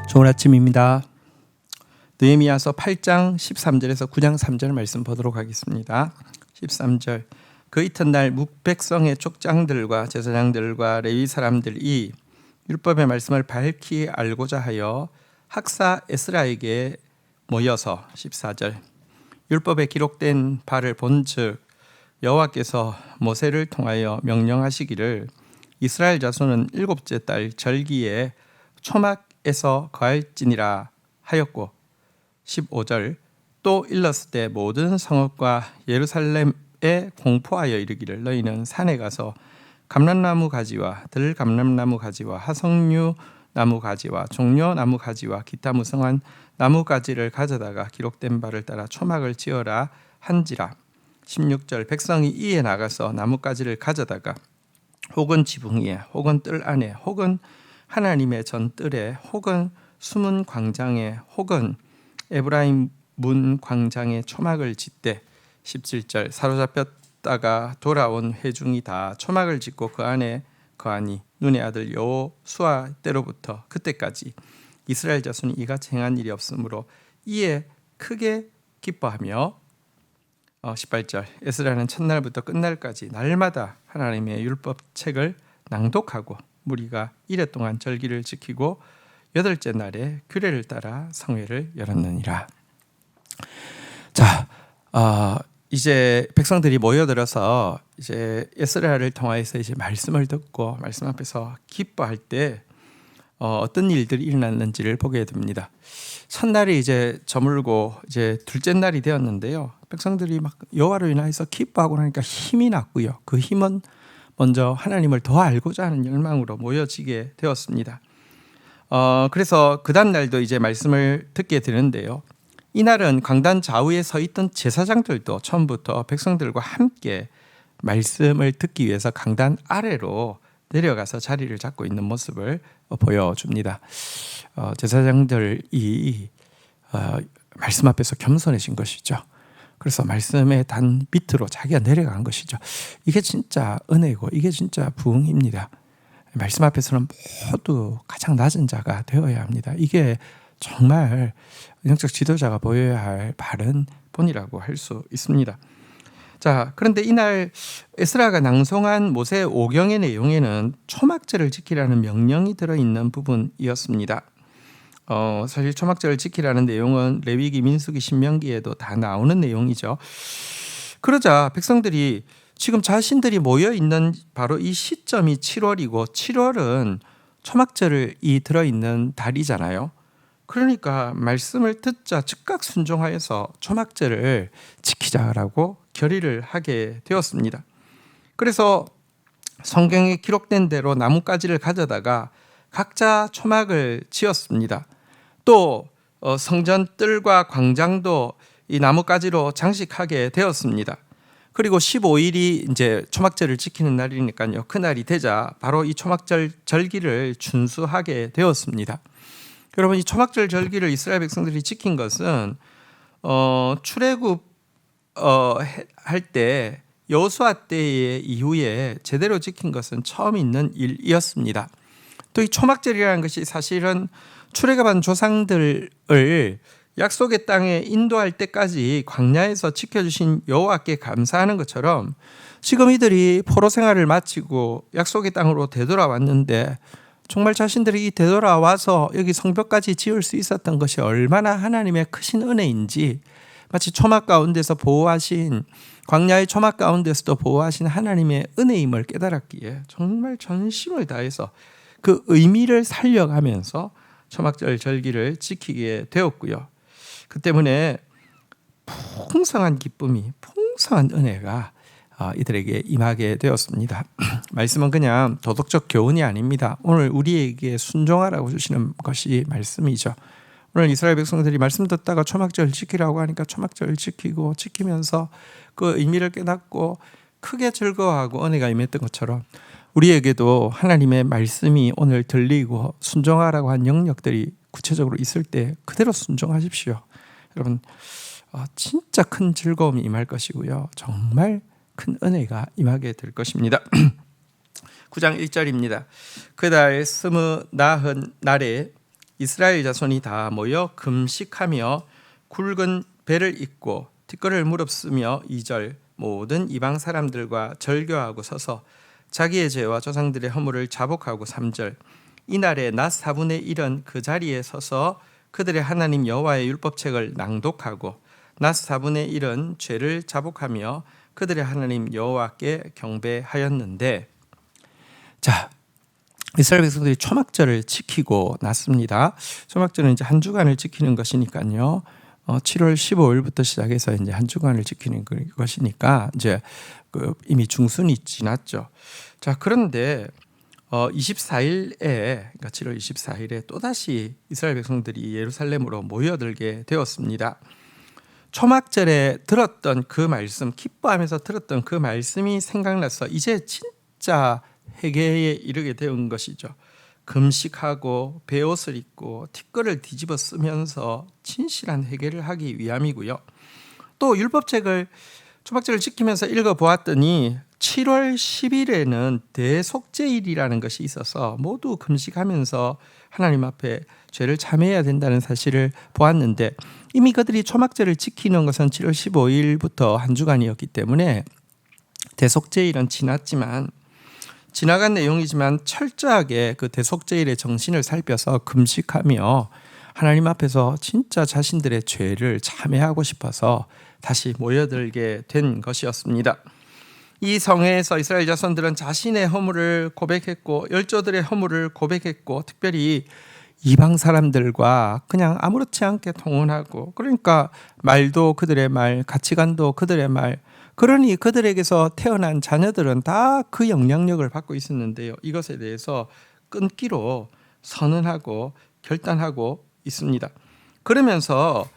좋은 아침입니다. 느헤미야서 8장 13절에서 9장 3절 말씀 보도록 하겠습니다. 13절 그 이튿날 묵백성의 족장들과 제사장들과 레위 사람들이 율법의 말씀을 밝히 알고자 하여 학사 에스라에게 모여서 14절 율법에 기록된 바를 본즉 여호와께서 모세를 통하여 명령하시기를 이스라엘 자손은 일곱째 달 절기에 초막에서 거할지니라 하였고 15절 또 일렀을 때 모든 성읍과 예루살렘에 공포하여 이르기를 너희는 산에 가서 감람나무 가지와 들감람나무 가지와 하석류 나무 가지와 종려나무 가지와 기타 무성한 나무 가지를 가져다가 기록된 바를 따라 초막을 지어라 한지라. 16절 백성이 이에 나가서 나뭇가지를 가져다가 혹은 지붕 위에 혹은 뜰 안에 혹은 하나님의 전뜰에 혹은 수문 광장에 혹은 에브라임 문 광장에 초막을 짓되 17절 사로잡혔다가 돌아온 회중이 다 초막을 짓고 그 안에 거하니 눈의 아들 여호수아 때로부터 그때까지 이스라엘 자손이 이같이 행한 일이 없으므로 이에 크게 기뻐하며 18절 에스라는 첫날부터 끝날까지 날마다 하나님의 율법책을 낭독하고 무리가 이레 동안 절기를 지키고 여덟째 날에 규례를 따라 성회를 열었느니라. 자, 이제 백성들이 모여들어서 이제 에스라를 통하여서 이제 말씀을 듣고 말씀 앞에서 기뻐할 때 어떤 일들이 일어났는지를 보게 됩니다. 첫날이 이제 저물고 이제 둘째 날이 되었는데요. 백성들이 막 여호와로 인하여서 기뻐하고 나니까 힘이 났고요. 그 힘은 먼저 하나님을 더 알고자 하는 열망으로 모여지게 되었습니다. 그래서 그 다음 날도 이제 말씀을 듣게 되는데요. 이날은 강단 좌우에 서 있던 제사장들도 처음부터 백성들과 함께 말씀을 듣기 위해서 강단 아래로 내려가서 자리를 잡고 있는 모습을 보여줍니다. 제사장들이 말씀 앞에서 겸손해진 것이죠. 그래서 말씀의 단 밑으로 자기가 내려간 것이죠. 이게 진짜 은혜고 이게 진짜 부흥입니다. 말씀 앞에서는 모두 가장 낮은 자가 되어야 합니다. 이게 정말 영적 지도자가 보여야 할 바른 본이라고 할 수 있습니다. 자, 그런데 이날 에스라가 낭송한 모세 오경의 내용에는 초막절을 지키라는 명령이 들어있는 부분이었습니다. 사실 초막절을 지키라는 내용은 레위기, 민수기, 신명기에도 다 나오는 내용이죠. 그러자 백성들이 지금 자신들이 모여있는 바로 이 시점이 7월이고 7월은 초막절이 들어있는 달이잖아요. 그러니까 말씀을 듣자 즉각 순종하여서 초막절을 지키자라고 결의를 하게 되었습니다. 그래서 성경에 기록된 대로 나뭇가지를 가져다가 각자 초막을 지었습니다. 또 성전 뜰과 광장도 이 나뭇가지로 장식하게 되었습니다. 그리고 15일이 이제 초막절을 지키는 날이니까요. 그 날이 되자 바로 이 초막절 절기를 준수하게 되었습니다. 여러분, 이 초막절 절기를 이스라엘 백성들이 지킨 것은 출애굽 할 때 여호수아 때의 이후에 제대로 지킨 것은 처음 있는 일이었습니다. 또 이 초막절이라는 것이 사실은 출애굽한 조상들을 약속의 땅에 인도할 때까지 광야에서 지켜주신 여호와께 감사하는 것처럼 지금 이들이 포로 생활을 마치고 약속의 땅으로 되돌아왔는데 정말 자신들이 되돌아와서 여기 성벽까지 지을 수 있었던 것이 얼마나 하나님의 크신 은혜인지 마치 초막 가운데서 보호하신 광야의 초막 가운데서도 보호하신 하나님의 은혜임을 깨달았기에 정말 전심을 다해서 그 의미를 살려가면서 초막절 절기를 지키게 되었고요. 그 때문에 풍성한 기쁨이 풍성한 은혜가 이들에게 임하게 되었습니다. 말씀은 그냥 도덕적 교훈이 아닙니다. 오늘 우리에게 순종하라고 주시는 것이 말씀이죠. 오늘 이스라엘 백성들이 말씀 듣다가 초막절 지키라고 하니까 초막절 지키고 지키면서 그 의미를 깨닫고 크게 즐거워하고 은혜가 임했던 것처럼 우리에게도 하나님의 말씀이 오늘 들리고 순종하라고 한 영역들이 구체적으로 있을 때 그대로 순종하십시오. 여러분, 진짜 큰 즐거움이 임할 것이고요. 정말 큰 은혜가 임하게 될 것입니다. 9장 1절입니다. 그달 스무 나흔 날에 이스라엘 자손이 다 모여 금식하며 굵은 배를 입고 티끌을 무릅쓰며 2절 모든 이방 사람들과 절교하고 서서 자기의 죄와 조상들의 허물을 자복하고 3절 이날에 낮 4분의 1은 그 자리에 서서 그들의 하나님 여호와의 율법책을 낭독하고 낮 4분의 1은 죄를 자복하며 그들의 하나님 여호와께 경배하였는데, 자, 이스라엘 백성들이 초막절을 지키고 났습니다. 초막절은 이제 한 주간을 지키는 것이니까요. 7월 15일부터 시작해서 이제 한 주간을 지키는 것이니까 이제 이미 중순이 지났죠. 자, 그런데 24일에, 그러니까 7월 24일에 또다시 이스라엘 백성들이 예루살렘으로 모여들게 되었습니다. 초막절에 들었던 그 말씀, 기뻐하면서 들었던 그 말씀이 생각나서 이제 진짜 회개에 이르게 되는 것이죠. 금식하고 베옷을 입고 티끌을 뒤집어 쓰면서 진실한 회개를 하기 위함이고요. 또 율법책을 초막절을 지키면서 읽어보았더니 7월 10일에는 대속죄일이라는 것이 있어서 모두 금식하면서 하나님 앞에 죄를 참회해야 된다는 사실을 보았는데, 이미 그들이 초막절을 지키는 것은 7월 15일부터 한 주간이었기 때문에 대속죄일은 지났지만, 지나간 내용이지만 철저하게 그 대속죄일의 정신을 살펴서 금식하며 하나님 앞에서 진짜 자신들의 죄를 참회하고 싶어서 다시 모여들게 된 것이었습니다. 이 성회에서 이스라엘 자손들은 자신의 허물을 고백했고 열조들의 허물을 고백했고, 특별히 이방 사람들과 그냥 아무렇지 않게 통혼하고, 그러니까 말도 그들의 말, 가치관도 그들의 말, 그러니 그들에게서 태어난 자녀들은 다 그 영향력을 받고 있었는데요. 이것에 대해서 끊기로 선언하고 결단하고 있습니다. 그러면서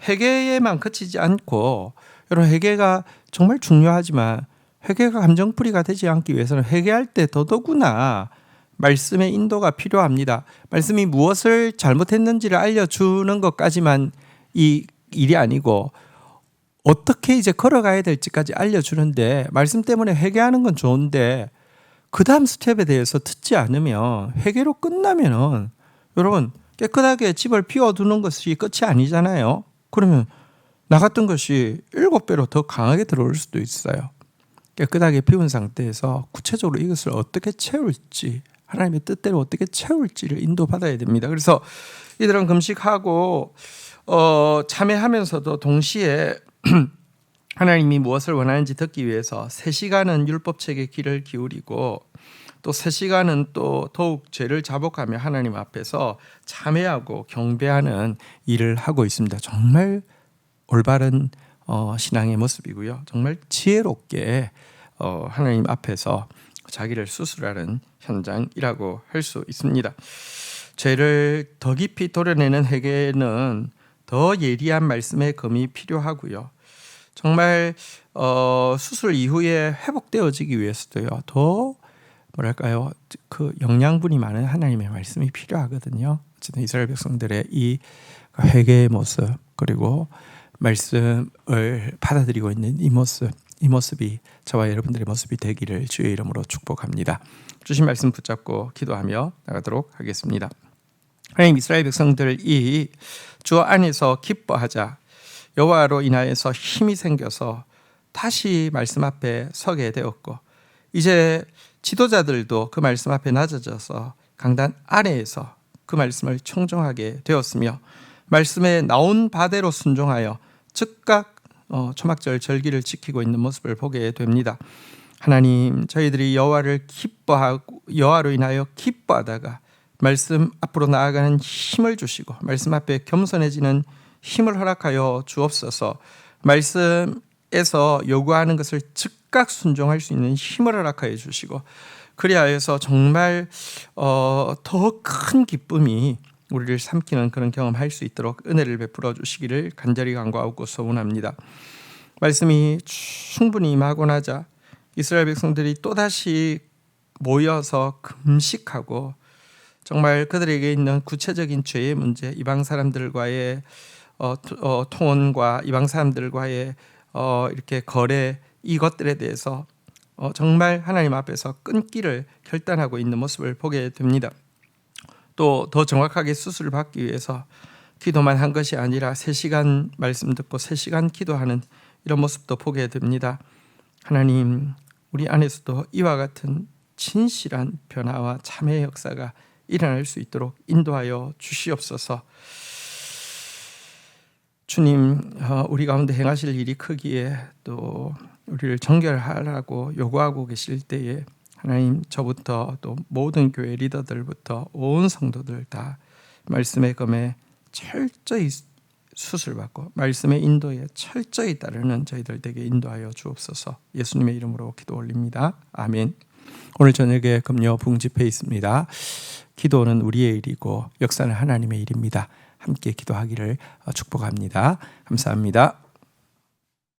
회개에만 그치지 않고, 여러분, 회개가 정말 중요하지만 회개가 감정풀이가 되지 않기 위해서는 회개할 때 더더구나 말씀의 인도가 필요합니다. 말씀이 무엇을 잘못했는지를 알려주는 것까지만 이 일이 아니고 어떻게 이제 걸어가야 될지까지 알려주는데, 말씀 때문에 회개하는 건 좋은데 그 다음 스텝에 대해서 듣지 않으면 회개로 끝나면은, 여러분, 깨끗하게 집을 비워두는 것이 끝이 아니잖아요. 그러면 나갔던 것이 7배로 더 강하게 들어올 수도 있어요. 깨끗하게 비운 상태에서 구체적으로 이것을 어떻게 채울지, 하나님의 뜻대로 어떻게 채울지를 인도받아야 됩니다. 그래서 이들은 금식하고 참회하면서도 동시에 하나님이 무엇을 원하는지 듣기 위해서 3시간은 율법책에 귀를 기울이고, 또 3시간은 또 더욱 죄를 자복하며 하나님 앞에서 참회하고 경배하는 일을 하고 있습니다. 정말 올바른 신앙의 모습이고요. 정말 지혜롭게 하나님 앞에서 자기를 수술하는 현장이라고 할 수 있습니다. 죄를 더 깊이 도려내는 회개는 더 예리한 말씀의 검이 필요하고요. 정말 수술 이후에 회복되어지기 위해서도요, 더 뭐랄까요, 그 영양분이 많은 하나님의 말씀이 필요하거든요. 어쨌든 이스라엘 백성들의 이 회개의 모습, 그리고 말씀을 받아들이고 있는 이 모습이 저와 여러분들의 모습이 되기를 주의 이름으로 축복합니다. 주신 말씀 붙잡고 기도하며 나가도록 하겠습니다. 하나님, 이스라엘 백성들이 주 안에서 기뻐하자 여호와로 인하여서 힘이 생겨서 다시 말씀 앞에 서게 되었고, 이제 지도자들도 그 말씀 앞에 낮아져서 강단 아래에서 그 말씀을 청종하게 되었으며, 말씀에 나온 바대로 순종하여 즉각 초막절 절기를 지키고 있는 모습을 보게 됩니다. 하나님, 저희들이 여호와를 기뻐하고 여호와로 인하여 기뻐하다가 말씀 앞으로 나아가는 힘을 주시고, 말씀 앞에 겸손해지는 힘을 허락하여 주옵소서. 말씀에서 요구하는 것을 즉각 순종할 수 있는 힘을 허락하여 주시고, 그리하여서 정말 더 큰 기쁨이 우리를 삼키는 그런 경험할 수 있도록 은혜를 베풀어 주시기를 간절히 간구하고 소원합니다. 말씀이 충분히 임하고 나자 이스라엘 백성들이 또다시 모여서 금식하고, 정말 그들에게 있는 구체적인 죄의 문제, 이방 사람들과의 통혼과 이방 사람들과의 이렇게 거래, 이것들에 대해서 정말 하나님 앞에서 끊기를 결단하고 있는 모습을 보게 됩니다. 또 더 정확하게 수술을 받기 위해서 기도만 한 것이 아니라 3시간 말씀 듣고 3시간 기도하는 이런 모습도 보게 됩니다. 하나님, 우리 안에서도 이와 같은 진실한 변화와 참회의 역사가 일어날 수 있도록 인도하여 주시옵소서. 주님, 우리 가운데 행하실 일이 크기에 또 우리를 정결하라고 요구하고 계실 때에 하나님, 저부터 또 모든 교회 리더들부터 온 성도들 다 말씀의 검에 철저히 수술받고 말씀의 인도에 철저히 따르는 저희들 되게 인도하여 주옵소서. 예수님의 이름으로 기도 올립니다. 아멘. 오늘 저녁에 금요 부흥집회 있습니다. 기도는 우리의 일이고 역사는 하나님의 일입니다. 함께 기도하기를 축복합니다. 감사합니다.